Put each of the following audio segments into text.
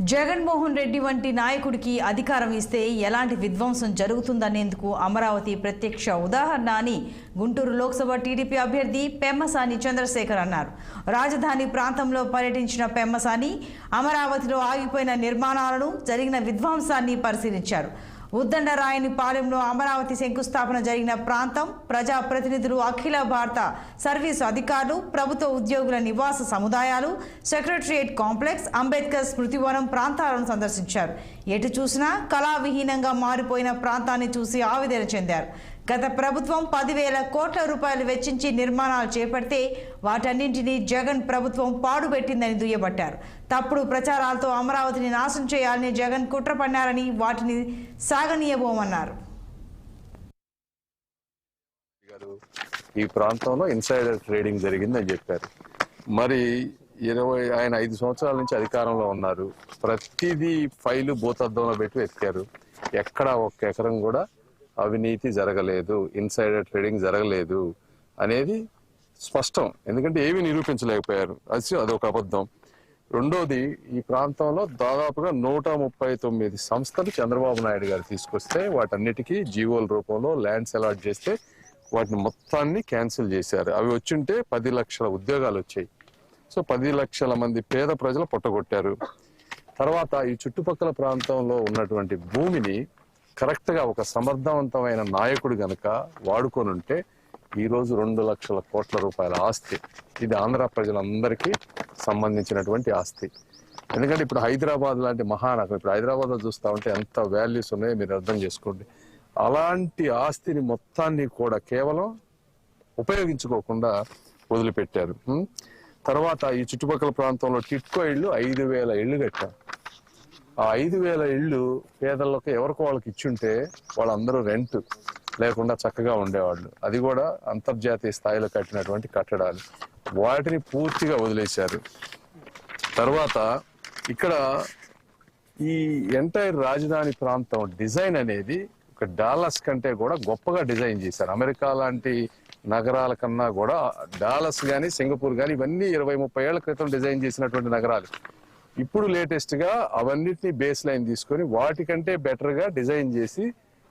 జగన్మోహన్ రెడ్డి వంటి నాయకుడికి అధికారం ఇస్తే ఎలాంటి విధ్వంసం జరుగుతుందనేందుకు అమరావతి ప్రత్యక్ష ఉదాహరణ అని గుంటూరు లోక్సభ టీడీపీ అభ్యర్థి పెమ్మసాని చంద్రశేఖర్ అన్నారు. రాజధాని ప్రాంతంలో పర్యటించిన పెమ్మసాని అమరావతిలో ఆగిపోయిన నిర్మాణాలను, జరిగిన విధ్వంసాన్ని పరిశీలించారు. ఉద్దండరాయనిపాలెంలో అమరావతి శంకుస్థాపన జరిగిన ప్రాంతం, ప్రజాప్రతినిధులు, అఖిల భారత సర్వీసు అధికారులు, ప్రభుత్వ ఉద్యోగుల నివాస సముదాయాలు, సెక్రటరియట్ కాంప్లెక్స్, అంబేద్కర్ స్మృతివనం ప్రాంతాలను సందర్శించారు. ఎటు చూసినా కళావిహీనంగా మారిపోయిన ప్రాంతాన్ని చూసి ఆవేదన చెందారు. గత ప్రభుత్వం 10,000 కోట్ల రూపాయలు వెచ్చించి నిర్మాణాలు చేపడితే వాటన్నింటినీ జగన్ ప్రభుత్వం పాడుపెట్టిందని దుయ్యబట్టారు. తప్పుడు ప్రచారాలతో అమరావతిని నాశనం చేయాలని జగన్ కుట్ర పన్నారని, వాటిని సాగనీయబోమన్నారు. ఈ ప్రాంతంలో ఇన్సైడర్ ట్రేడింగ్ జరిగిందని చెప్పారు. మరి ఆయన 5 సంవత్సరాల నుంచి అధికారంలో ఉన్నారు. ప్రతిదీ ఫైలు భూతద్దంలో పెట్టి ఎక్కారు. ఎక్కడ ఒక్క ఎకరం కూడా అవినీతి జరగలేదు, ఇన్సైడర్ ట్రేడింగ్ జరగలేదు అనేది స్పష్టం. ఎందుకంటే ఏమీ నిరూపించలేకపోయారు. అదొక అబద్ధం. రెండోది, ఈ ప్రాంతంలో దాదాపుగా 139 సంస్థలు చంద్రబాబు నాయుడు గారు తీసుకొస్తే వాటన్నిటికీ జీవోల రూపంలో ల్యాండ్స్ అలాట్ చేస్తే వాటిని మొత్తాన్ని క్యాన్సిల్ చేశారు. అవి వచ్చుంటే 10 లక్షల ఉద్యోగాలు వచ్చాయి. సో 10 లక్షల మంది పేద ప్రజలు పొట్టగొట్టారు. తర్వాత ఈ చుట్టుపక్కల ప్రాంతంలో ఉన్నటువంటి భూమిని కరెక్ట్గా ఒక సమర్థవంతమైన నాయకుడు గనక వాడుకొని ఉంటే ఈరోజు 2 లక్షల కోట్ల రూపాయల ఆస్తి, ఇది ఆంధ్ర ప్రజలందరికీ సంబంధించినటువంటి ఆస్తి. ఎందుకంటే ఇప్పుడు హైదరాబాద్ లాంటి మహానగరం, ఇప్పుడు హైదరాబాద్లో చూస్తూ ఉంటే ఎంత వాల్యూస్ ఉన్నాయో మీరు అర్థం చేసుకోండి. అలాంటి ఆస్తిని మొత్తాన్ని కూడా కేవలం ఉపయోగించుకోకుండా వదిలిపెట్టారు. తర్వాత ఈ చుట్టుపక్కల ప్రాంతంలో టిట్కో ఇళ్ళు 5,000 ఇళ్ళు కట్టారు. ఆ 5,000 ఇళ్ళు పేదలకు ఎవరికి వాళ్ళకి ఇచ్చుంటే వాళ్ళందరూ రెంట్ లేకుండా చక్కగా ఉండేవాళ్ళు. అది కూడా అంతర్జాతీయ స్థాయిలో కట్టినటువంటి కట్టడాలు. వాటిని పూర్తిగా వదిలేశారు. తర్వాత ఇక్కడ ఈ ఎంటైర్ రాజధాని ప్రాంతం డిజైన్ అనేది ఒక డాలస్ కంటే కూడా గొప్పగా డిజైన్ చేశారు. అమెరికా లాంటి నగరాల కన్నా కూడా డాలస్ కానీ, సింగపూర్ కానీ ఇవన్నీ 20-30 ఏళ్ల క్రితం డిజైన్ చేసినటువంటి నగరాలు. ఇప్పుడు లేటెస్ట్ గా అవన్నిటిని బేస్ లైన్ తీసుకొని వాటికంటే బెటర్ గా డిజైన్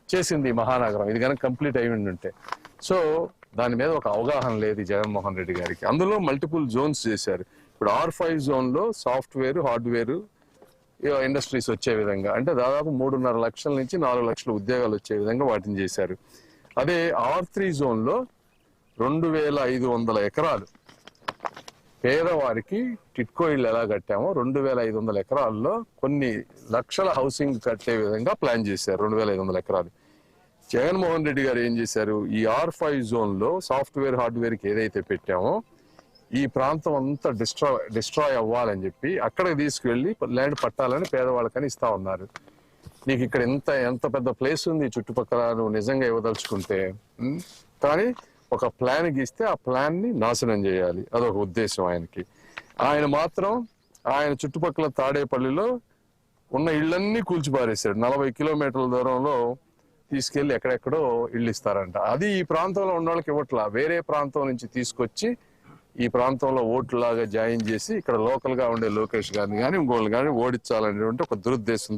చేసింది మహానగరం. ఇది కనుక కంప్లీట్ అయి ఉంటే. సో దాని మీద ఒక అవగాహన లేదు జగన్మోహన్ రెడ్డి గారికి. అందులో మల్టిపుల్ జోన్స్ చేశారు. ఇప్పుడు R5 జోన్ లో సాఫ్ట్వేర్, హార్డ్వేర్ ఇండస్ట్రీస్ వచ్చే విధంగా, అంటే దాదాపు 3.5 లక్షల నుంచి 4 లక్షల ఉద్యోగాలు వచ్చే విధంగా వాటిని చేశారు. అదే R3 జోన్ లో 2,500 ఎకరాలు పేదవారికి టిట్కో ఇళ్ళు ఎలా కట్టామో 2,500 ఎకరాల్లో కొన్ని లక్షల హౌసింగ్ కట్టే విధంగా ప్లాన్ చేశారు. 2,500 ఎకరాలు. జగన్మోహన్ రెడ్డి గారు ఏం చేశారు, ఈ R5 జోన్ లో సాఫ్ట్వేర్, హార్డ్వేర్కి ఏదైతే పెట్టామో ఈ ప్రాంతం అంతా డిస్ట్రాయ్ అవ్వాలని చెప్పి అక్కడికి తీసుకువెళ్ళి ల్యాండ్ పట్టాలని పేదవాళ్ళకని ఇస్తా ఉన్నారు. నీకు ఇక్కడ ఎంత పెద్ద ప్లేస్ ఉంది చుట్టుపక్కల, నువ్వు నిజంగా ఇవ్వదలుచుకుంటే. కానీ ఒక ప్లాన్ గీస్తే ఆ ప్లాన్ ని నాశనం చేయాలి, అదొక ఉద్దేశం ఆయనకి. ఆయన మాత్రం ఆయన చుట్టుపక్కల తాడేపల్లిలో ఉన్న ఇళ్లన్నీ కూల్చిపారేశాడు. 40 కిలోమీటర్ల దూరంలో తీసుకెళ్లి ఎక్కడెక్కడో ఇళ్ళు ఇస్తారంట. అది ఈ ప్రాంతంలో ఉన్న వాళ్ళకి ఇవ్వట్లా, వేరే ప్రాంతం నుంచి తీసుకొచ్చి ఈ ప్రాంతంలో ఓట్లాగా జాయిన్ చేసి ఇక్కడ లోకల్ గా ఉండే లోకేష్ గారిని కానీ ఇంకోళ్ళు కానీ ఓడించాలనేటువంటి ఒక దురుద్దేశంతో